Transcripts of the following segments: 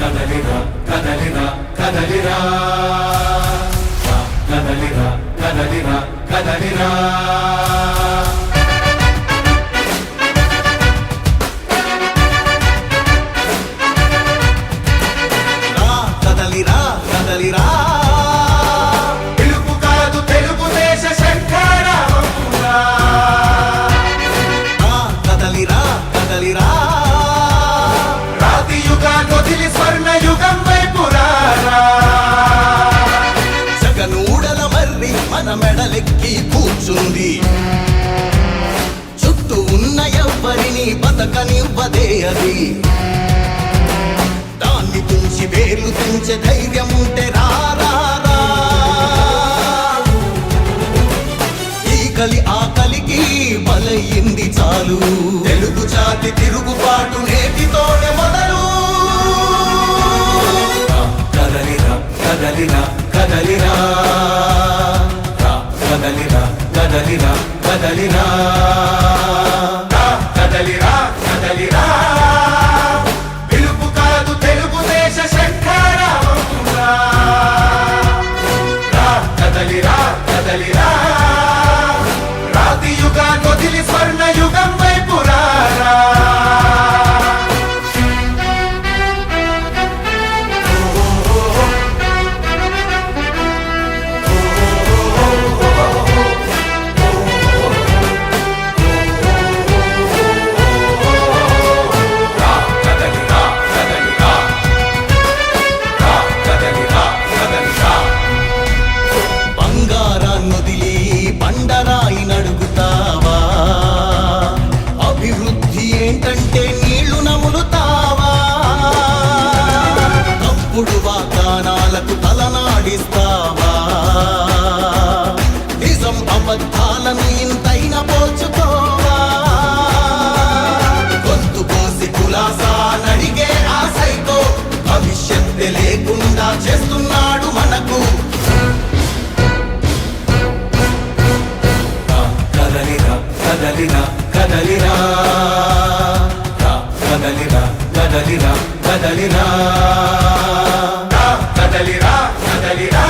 కదలిరా కదలిరా కదలిరా కదలిరా కదలిరా కదలిరా కదలిరా కదలిరా పిలుపు కాదు తెలుగుదేశ శంఖారావమురా కదలిరా కదలిరా రాతి యుగాన్ని వదిలి స్వర్ణ యుగం వైపు రారా జగనూడల మర్రి మన మెడలెక్కి కూర్చుంది చుట్టూ ఉన్న ఎవ్వరిని బతకనివ్వదే అది దాన్ని తుంచి వేర్లు తెంచే ధైర్యం ఉంటే రారా ఈ కలి ఆకలికి బలయింది చాలు తెలుగు జాతి తిరుగుబాటు నేటితోనే మొదలు కదలిరా కదలిరా కదలిరా కదలిరా కదలిరా కదలిరా కదలిరా కదలిరా పిలుపు కాదు తెలుగుదేశ శంఖారావమురా కదలిరా కదలిరా రాతి యుగాన్ని వదిలి స్వర్ణ యుగం వైపు రారా బంగారాన్నొదిలి బండరాయి నడుగుతావా అభివృద్ధి ఏంటంటే నీళ్లు నములుతావా తప్పుడు వాగ్దానాలకు తలనాడిస్తావా నిజం అబద్ధాలను ఇంతైనా పోల్చుకోవా గొంతు పోసి కులాసా నడిగే ఆ సైకో భవిష్యత్తు లేకుండా చేస్తున్నాడు మనకు కదలిరా కదలిరా కదలిరా కదలిరా కదలిరా కదలిరా కదలిరా కదలిరా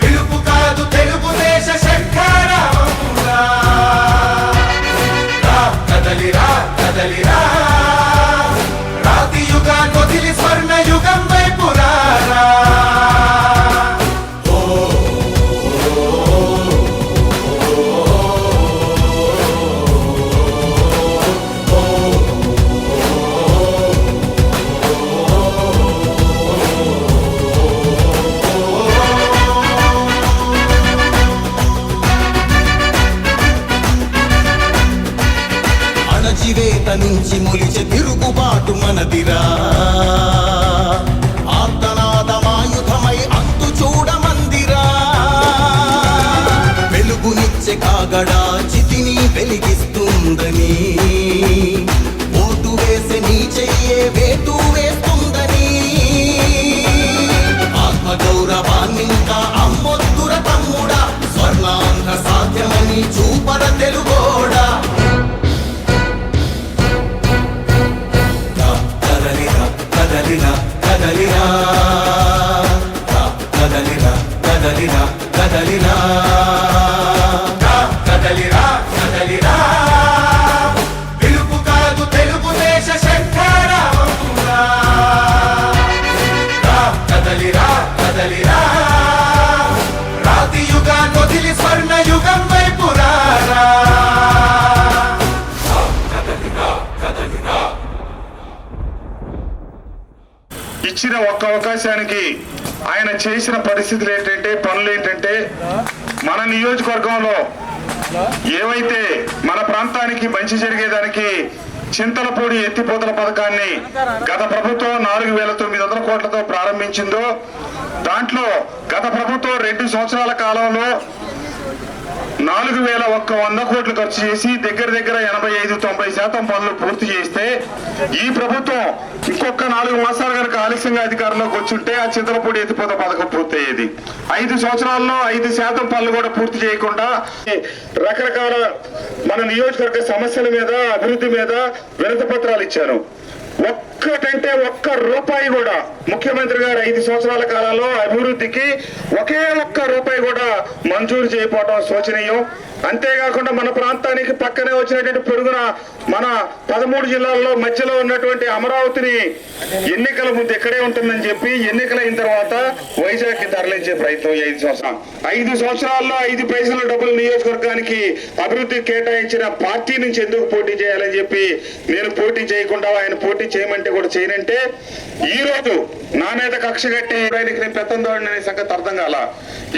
పిలుపు కాదు తెలుగుదేశ శంఖారావమురా కదలిరా కదలిరా రాతి యుగాన్ని వదిలి స్వర్ణ యుగం వైపు రారా అణచివేత నుంచి మొలిచే తిరుగుబాటు మనదిరా ఆర్తనాదమాయుధమై అంతు చూడమందిరా వెలుగునిచ్చే కాగడా చితిని వెలిగిస్తుందని ఓటు వేసే నీ చెయ్యే వేటు వేస్తుందని ఆత్మగౌరవాన్నింకా అమ్మొద్దుర తమ్ముడా స్వర్ణాంధ్ర సాధ్యమని చూపర తెలుగోడా కదలిరా కదలిరా కదలిరా కదలిరా కదలిరా కదలిరా కదలిరా కదలిరా పిలుపు కాదు తెలుగుదేశ శంఖారావమురా కదలిరా కదలిరా రాతి యుగాన్ని వదిలి స్వర్ణ యుగం వైపు రారా ఇచ్చిన ఒక్క అవకాశానికి ఆయన చేసిన పరిస్థితులు ఏంటంటే పనులు ఏంటంటే మన నియోజకవర్గంలో ఏవైతే మన ప్రాంతానికి మంచి జరిగేదానికి చింతలపూడి ఎత్తిపోతల పథకాన్ని గత ప్రభుత్వం 4,900 కోట్లతో ప్రారంభించిందో దాంట్లో గత ప్రభుత్వం 2 సంవత్సరాల కాలంలో 4,100 కోట్లు ఖర్చు చేసి దగ్గర 85-90% పనులు పూర్తి చేస్తే ఈ ప్రభుత్వం ఇంకొక 4 మాసాలు కనుక ఆలస్యంగా అధికారంలోకి వచ్చుంటే ఆ చింతలపూడి ఎత్తిపోత పథకం పూర్తయ్యేది. 5 సంవత్సరాల్లో 5% పనులు కూడా పూర్తి చేయకుండా రకరకాల మన నియోజకవర్గ సమస్యల మీద అభివృద్ధి మీద వినతి పత్రాలు ఇచ్చారు. ఒక్కటంటే ఒక్క రూపాయి కూడా ముఖ్యమంత్రి గారు 5 సంవత్సరాల కాలంలో అభివృద్ధికి ఒకే ఒక్క రూపాయి కూడా మంజూరు చేయకపోవడం శోచనీయం. అంతేకాకుండా మన ప్రాంతానికి పక్కనే వచ్చినటువంటి పొరుగున మన 13 జిల్లాల్లో మధ్యలో ఉన్నటువంటి అమరావతిని ఎన్నికల ముందు ఎక్కడే ఉంటుందని చెప్పి ఎన్నికలైన తర్వాత వైజాగ్ కి తరలించే ప్రయత్నం 5 సంవత్సరాల్లో 5 పైసల డబ్బులు నియోజకవర్గానికి అభివృద్ధి కేటాయించిన పార్టీ నుంచి ఎందుకు పోటీ చేయాలని చెప్పి నేను పోటీ చేయకుండా ఆయన పోటీ చేయమంటే కూడా చేయనంటే ఈ రోజు నా మీద కక్ష కట్టి ఆయనకి నేను పెత్తందాడిని అనే సంగతి అర్థం కాల.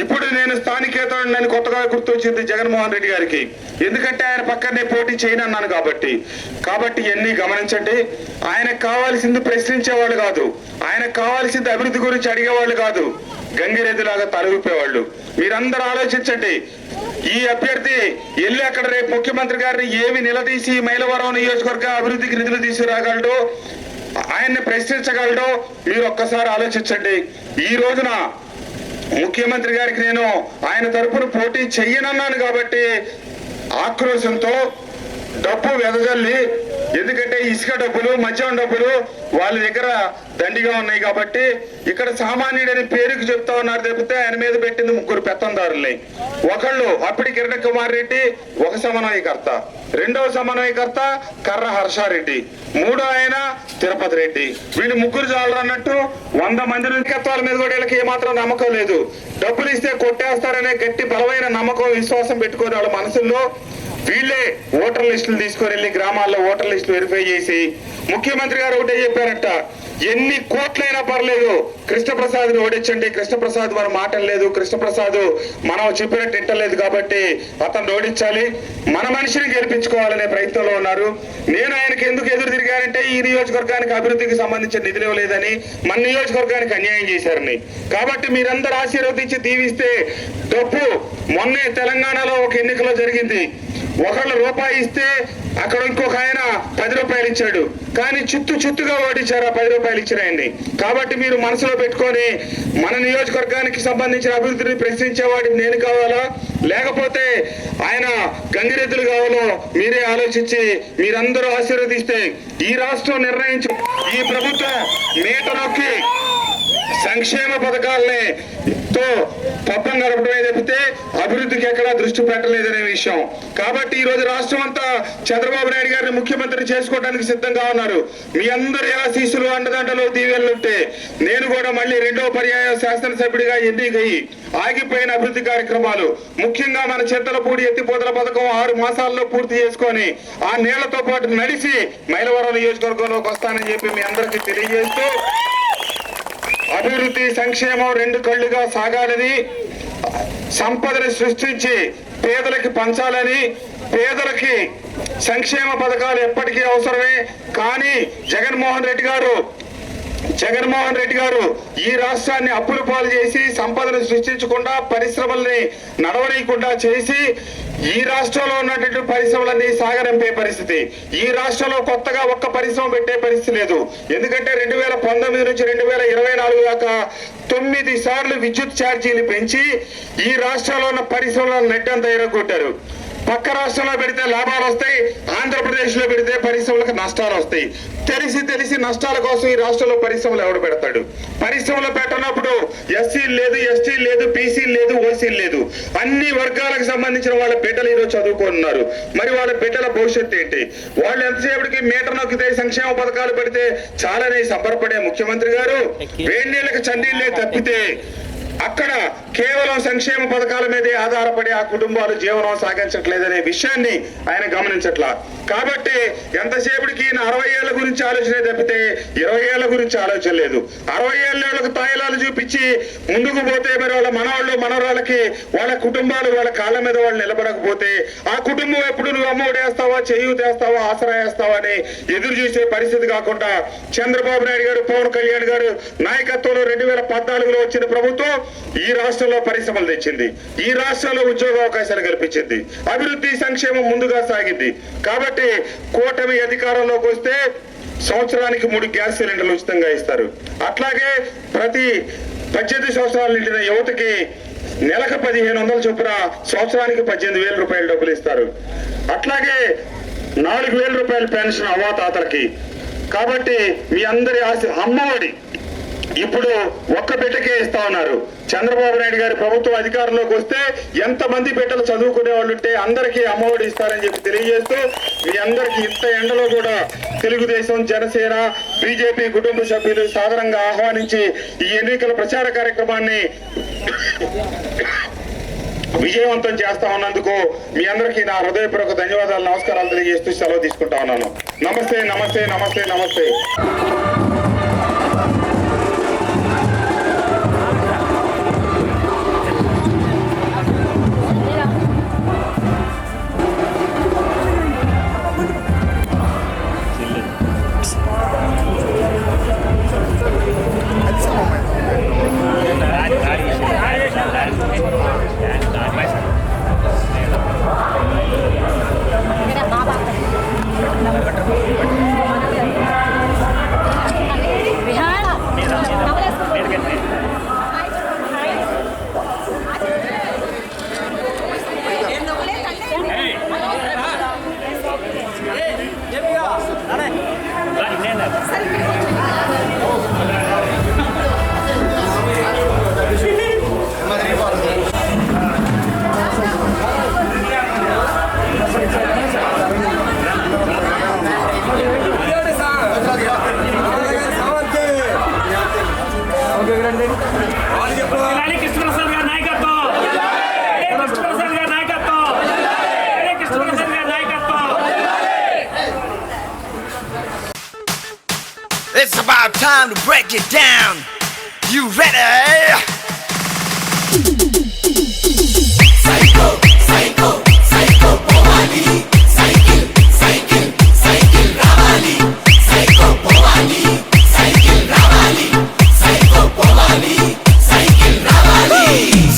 ఇప్పుడు నేను స్థానికేతని కొత్తగా గుర్తొచ్చింది జగన్మోహన్ రెడ్డి గారికి. ఎందుకంటే ఆయన పక్కనే పోటీ చేయనన్నాను కాబట్టి ఇవన్నీ గమనించండి. ఆయనకు కావాల్సింది ప్రశ్నించేవాళ్ళు కాదు, ఆయనకు కావాల్సింది అభివృద్ధి గురించి అడిగేవాళ్ళు కాదు, గంగిరెద్దులాగా తలవిప్పేవాళ్ళు. మీరందరూ ఆలోచించండి. ఈ అభ్యర్థి వెళ్ళి అక్కడ రేపు ముఖ్యమంత్రి గారిని ఏమి నిలదీసి మైలవరం నియోజకవర్గ అభివృద్ధికి నిధులు తీసుకురాగలడు, ఆయన్ని ప్రశ్నించగలడు, మీరు ఒక్కసారి ఆలోచించండి. ఈ రోజున ముఖ్యమంత్రి గారికి నేను ఆయన తరపున పోటీ చెయ్యనన్నాను కాబట్టి ఆక్రోశంతో డబ్బు వెదజల్లి, ఎందుకంటే ఇసుక డబ్బులు మద్యం డబ్బులు వాళ్ళ దగ్గర దండిగా ఉన్నాయి కాబట్టి ఇక్కడ సామాన్యుడని పేరుకు చెప్తా ఉన్నారు తప్పితే ఆయన మీద పెట్టింది 3 పెత్తందారుల్ని. ఒకళ్ళు అప్పటి కిరణ్ కుమార్ రెడ్డి, ఒక సమన్వయకర్త, రెండవ సమన్వయకర్త కర్ర హర్షారెడ్డి, మూడో ఆయన తిరుపతి రెడ్డి. వీళ్ళు 3 చాలరు అన్నట్టు 100 మంది నాయకత్వాల మీద కూడా వీళ్ళకి ఏమాత్రం నమ్మకం లేదు. డబ్బులు ఇస్తే కొట్టేస్తారనే గట్టి బలమైన నమ్మకం విశ్వాసం పెట్టుకుని వాళ్ళ మనసుల్లో వీళ్ళే ఓటర్ లిస్టులు తీసుకొని వెళ్ళి గ్రామాల్లో ఓటర్ లిస్టులు వెరిఫై చేసి ముఖ్యమంత్రి గారు ఒకటే చెప్పారట, ఎన్ని కోట్లైనా పర్లేదు కృష్ణప్రసాద్ని ఓడించండి, కృష్ణప్రసాద్ మన మాటలు లేదు, కృష్ణప్రసాద్ మనం చెప్పినట్టు తింటలేదు కాబట్టి అతను ఓడించాలి, మన మనిషిని గెలిపించుకోవాలనే ప్రయత్నంలో ఉన్నారు. నేను ఆయనకి ఎందుకు ఎదురు తిరిగానంటే ఈ నియోజకవర్గానికి అభివృద్ధికి సంబంధించిన నిధులు ఇవ్వలేదని, మన నియోజకవర్గానికి అన్యాయం చేశారని. కాబట్టి మీరందరూ ఆశీర్వదించి దీవిస్తే డబ్బు మొన్నే తెలంగాణలో ఒక ఎన్నికలో జరిగింది. ఒకళ్ళు రూపాయి ఇస్తే అక్కడ ఇంకొక ఆయన 10 రూపాయలు ఇచ్చాడు, కానీ చుట్టుగా ఓడించారు ఆ 10 రూపాయలు ఇచ్చిన ఆయన్ని. కాబట్టి మీరు మనసులో పెట్టుకొని మన నియోజకవర్గానికి సంబంధించిన అభివృద్ధిని ప్రశ్నించేవాడికి నేను కావాలా లేకపోతే ఆయన గంగిరెద్దులు కావాలో మీరే ఆలోచించి మీరందరూ ఆశీర్వదిస్తే ఈ రాష్ట్రం నిర్ణయించు ఈ ప్రభుత్వం మేట నొక్కి సంక్షేమ పథకాలనే తో పబ్బం గడపడమే తప్పితే అభివృద్ధికి ఎక్కడా దృష్టి పెట్టలేదనే విషయం. కాబట్టి ఈ రోజు రాష్ట్రం అంతా చంద్రబాబు నాయుడు గారిని ముఖ్యమంత్రి చేసుకోవడానికి సిద్ధంగా ఉన్నారు. మీ అందరి ఆశీస్సులు అండదండలు దీవెనలుంటే నేను కూడా మళ్ళీ 2వ పర్యాయ శాసనసభ్యుడిగా ఎన్నికయ్యి ఆగిపోయిన అభివృద్ధి కార్యక్రమాలు ముఖ్యంగా మన చింతలపూడి ఎత్తిపోతల పథకం 6 మాసాల్లో పూర్తి చేసుకొని ఆ నీళ్లతో పాటు నడిచి మైలవరం నియోజకవర్గంలోకి వస్తానని చెప్పి మీ అందరికీ తెలియజేస్తూ అభివృద్ధి సంక్షేమం 2 కళ్ళుగా సాగాలని, సంపదని సృష్టించి పేదలకి పంచాలని, పేదలకి సంక్షేమ పథకాలు ఎప్పటికీ అవసరమే. కానీ జగన్మోహన్ రెడ్డి గారు ఈ రాష్ట్రాన్ని అప్పుల పాలు చేసి సంపదను సృష్టించకుండా పరిశ్రమల్ని నడవనీయకుండా చేసి ఈ రాష్ట్రంలో ఉన్నటువంటి పరిశ్రమలన్నీ సాగరంపే పరిస్థితి. ఈ రాష్ట్రంలో కొత్తగా ఒక్క పరిశ్రమ పెట్టే పరిస్థితి లేదు. ఎందుకంటే 2019 నుంచి 2024 దాకా 9 సార్లు విద్యుత్ ఛార్జీలు పెంచి ఈ రాష్ట్రంలో ఉన్న పరిశ్రమలను నెట్టంతా ఎరగొట్టారు. పక్క రాష్ట్రంలో పెడితే లాభాలు వస్తాయి, ఆంధ్రప్రదేశ్ లో పెడితే పరిశ్రమలకు నష్టాలు వస్తాయి. తెలిసి నష్టాల కోసం ఈ రాష్ట్రంలో పరిశ్రమలు ఎవడు పెడతాడు? పరిశ్రమలు పెట్టనప్పుడు ఎస్సీలు లేదు, ఎస్టీలు లేదు, బీసీలు లేదు, ఓసీలు లేదు, అన్ని వర్గాలకు సంబంధించిన వాళ్ళ బిడ్డలు ఈరోజు చదువుకున్నారు. మరి వాళ్ళ బిడ్డల భవిష్యత్తు ఏంటి? వాళ్ళు ఎంతసేపటికి మీటర్ నొక్కితే సంక్షేమ పథకాలు పెడితే చాలని సంబరపడే ముఖ్యమంత్రి గారు వేడి నీళ్ళకి చన్నీళ్ళే తప్పితే అక్కడ కేవలం సంక్షేమ పథకాల మీదే ఆధారపడి ఆ కుటుంబాలు జీవనం సాగించట్లేదనే విషయాన్ని ఆయన గమనించట్లా. కాబట్టి ఎంతసేపటికి 60 ఏళ్ల గురించి ఆలోచనే తప్పితే 20 ఏళ్ల గురించి ఆలోచన లేదు. 60 ఏళ్ళకు తాయిలాలు చూపించి ముందుకు పోతే మరి వాళ్ళ మనవరాళ్ళకి వాళ్ళ కుటుంబాలు వాళ్ళ కాళ్ళ మీద వాళ్ళు నిలబడకపోతే ఆ కుటుంబం ఎప్పుడు నువ్వు అమ్మఒడేస్తావా, చేయూతేస్తావా, ఆసరా వేస్తావా అని ఎదురు చూసే పరిస్థితి కాకుండా చంద్రబాబు నాయుడు గారు, పవన్ కళ్యాణ్ గారు నాయకత్వంలో 2014లో వచ్చిన ప్రభుత్వం ఈ రాష్ట్రంలో పరిశ్రమలు తెచ్చింది, ఈ రాష్ట్రంలో ఉద్యోగ అవకాశాలు కల్పించింది, అభివృద్ధి సంక్షేమం ముందుగా సాగింది. కాబట్టి కూటమి అధికారంలోకి వస్తే సంవత్సరానికి 3 గ్యాస్ సిలిండర్లు ఉచితంగా ఇస్తారు. అట్లాగే ప్రతి 18 సంవత్సరాలు నిండిన యువతకి నెలకు 1500 చొప్పున సంవత్సరానికి 18,000 రూపాయలు డబ్బులు ఇస్తారు. అట్లాగే 4,000 రూపాయల పెన్షన్ అవ్వాతాతలకి, కాబట్టి మీ అందరి అమ్మఒడి ఇప్పుడు ఒక్క బిడ్డకే ఇస్తా ఉన్నారు. చంద్రబాబు నాయుడు గారి ప్రభుత్వం అధికారంలోకి వస్తే ఎంతమంది బిడ్డలు చదువుకునే వాళ్ళు ఉంటే అందరికీ అమ్మఒడి ఇస్తారని చెప్పి తెలియజేస్తూ మీ అందరికీ ఇంత ఎండలో కూడా తెలుగుదేశం, జనసేన, బీజేపీ కుటుంబ సభ్యులు సాధారణంగా ఆహ్వానించి ఈ ఎన్నికల ప్రచార కార్యక్రమాన్ని విజయవంతం చేస్తా ఉన్నందుకు మీ అందరికీ నా హృదయపూర్వక ధన్యవాదాలు, నమస్కారాలు తెలియజేస్తూ సెలవు తీసుకుంటా ఉన్నాను. నమస్తే నమస్తే నమస్తే నమస్తే. It's about time to break it down. You ready? Psycho, psycho, psycho, Powali. Cycle, cycle, cycle, Ravali. Psycho, Powali. Cycle, Ravali. Psycho, Powali. Cycle, Ravali.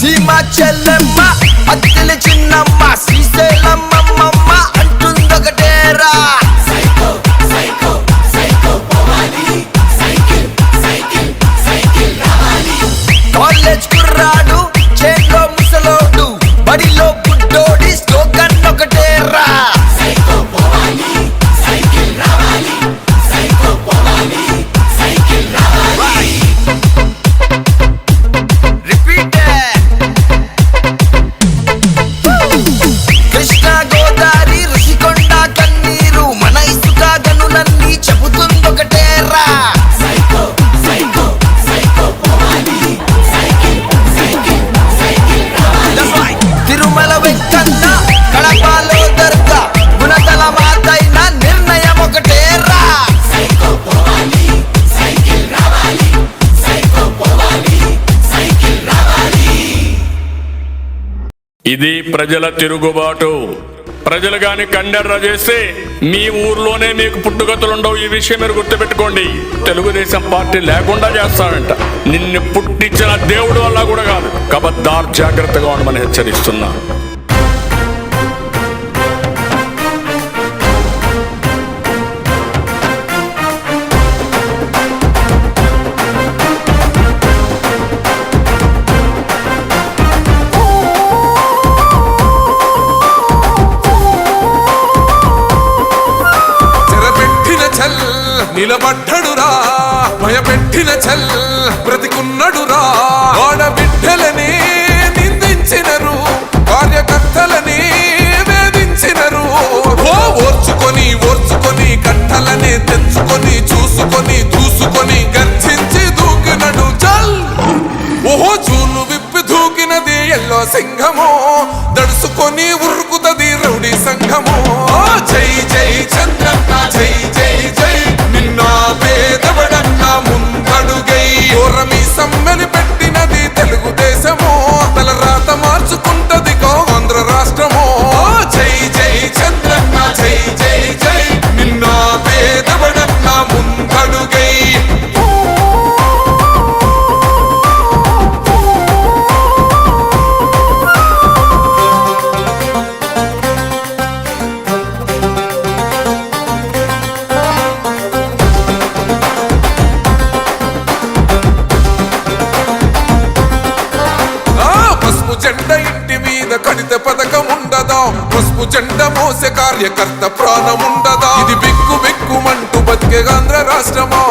Sima Chellemma, Attile Chinnamma, Sriselamma Mamma, Antundokatera. Psycho, psycho, psycho, Powali. Cycle, cycle, cycle, Ravali. College kurradu, chelo musalodu, badilo buddodi, slogan okatera. Psycho, Powali. Cycle, Ravali. Psycho, Powali. Cycle, Ravali. Repeat it. Krishna Godavari Rishikonda Kanneeru mana isuka ganulanni chebutundokatera. Psycho, psycho, psycho, Powali. Cycle, cycle, cycle, Ravali. That's right. Tirumala Venkana Kadapalo Darga Gunadala Mataina Nirnayam okatera. Psycho, Powali. Cycle, Ravali. Psycho, Powali. Cycle, Ravali. ఇది ప్రజల తిరుగుబాటు. ప్రజలు గాని కండెర్ర చేస్తే మీ ఊర్లోనే మీకు పుట్టుగతులుండవు. ఈ విషయం మీరు గుర్తుపెట్టుకోండి. తెలుగుదేశం పార్టీ లేకుండా చేస్తాడంట. నిన్ను పుట్టించిన దేవుడు వల్ల కూడా కాదు. కబద్దార్, జాగ్రత్తగా ఉండమని హెచ్చరిస్తున్నా. చెరపెట్టిన చల్ నిలబడ్డడురా, భయపెట్టిన చల్ బ్రతికున్నడురా. ఆడబిడ్డలని నిందించినరు, కార్యకర్తలని వేధించినరు. ఓర్చుకొని ఓర్చుకొని కట్టలనే తెంచుకొని చూసుకొని దూసుకొని గర్జించి దూకినడు చల్. ఓహో చూలు విప్పి దూకినది ఎల్లో సింహము, దడుసుకొని ఉరుకుతది రౌడీ సంఘము. జై జై చంద్రన్న, జై జై జై నిన్న పేదవడన్న ముందడుగై. ఓరమి సమ్మెలి పెట్టినది తెలుగుదేశము, తలరాత మార్చుకుంటది ఆంధ్ర రాష్ట్రము. జై జై చంద్రన్న, జై జై జై నిన్న పేదవడన్న కొరకు జెండ మోసే కార్యకర్త ప్రాణముండదా? ఇది బిక్కు బిక్కుమంటూ బతికే ఆంధ్ర రాష్ట్రమా?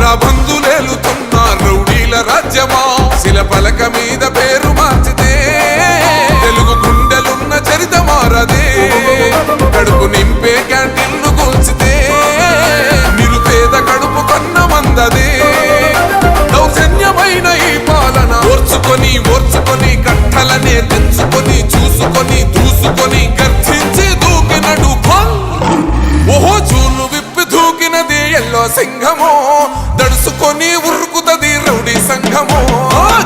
రాబందులేలుతున్న రౌడీల రాజ్యమా? శిలపలక మీద పేరు మార్చితే తెలుగు గుండెలున్న చరిత మారదే. కడుపు నింపే క్యాంటీన్లు కూల్చితే నిరుపేద కడుపు కన్న మందదే. దౌర్జన్యమైన ఈ పాలన ఓర్చుకొని ఓర్చుకొని కట్టలనే తెంచుకొని చూసుకొని దూసుకొని గర్జించి దూకినడు ఓహో చూలు విప్పి దూకినది ఎల్లో సింహమో, దడుసుకొని ఉరుకుతది రౌడీ సంఘమో.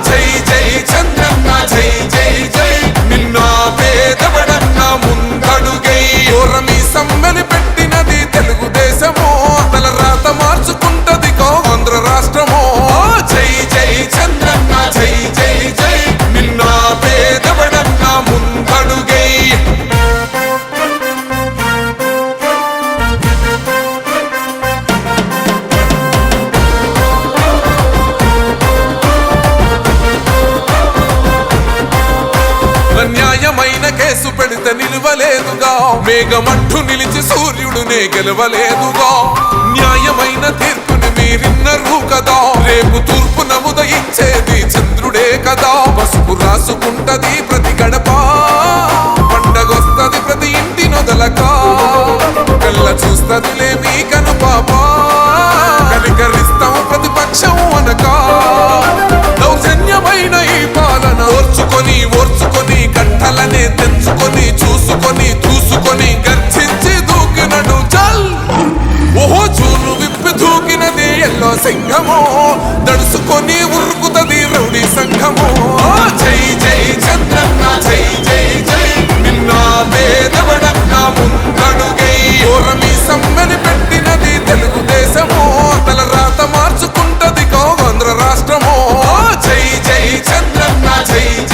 జై జై చంద్రన్న జై జై జై, నిన్న పేదవడన్న ముందడుగై ఓరమి సమ్మెని పెట్టినది తెలుగుదేశమో. తల రాత మార్చుకుంటది ఆంధ్ర రాష్ట్రమో. జై జై చంద్రన్న జై జై జై, నిన్న పేదవడన్న ముందడుగై. అన్యాయమైన కేసు పెడితే నిలవలేదుగా, మేఘమంటూ నిలిచి సూర్యుడునే గెలవలేదుగా. న్యాయమైన తీర్పుని మీరిన్నరు కదా, రేపు తూర్పున ఉదయించేది చంద్రుడే కదా. పసుపు రాసుకుంటది ప్రతి గడప, పండగొస్తది ప్రతి ఇంటి నొదలక. కళ్ళ చూస్తదిలే మీ కను పాప, కనికరిస్తాం ప్రతిపక్షం అనక. దౌర్జన్యమైన ఈ పాలన ఓర్చుకొని ఓర్చుకొని కట్టలనే తెంచుకొని చూసుకొని దూసుకొని గర్జించి దూకినడు చల్. ఓహో చూలు విప్పి దూకినది ఎల్లో సింహమో, దడుసుకొని ఉరుకుతది రౌడీ సంఘమో. జై జై చంద్రన్న జై జై జై, నిన్న పేదవడన్న ముందడుగై ఓరమి సమ్మెని పెట్టినది తెలుగుదేశమో. తల రాత మార్చుకుంటది ఆంధ్ర రాష్ట్రమో. జై జై చంద్రన్న జై జై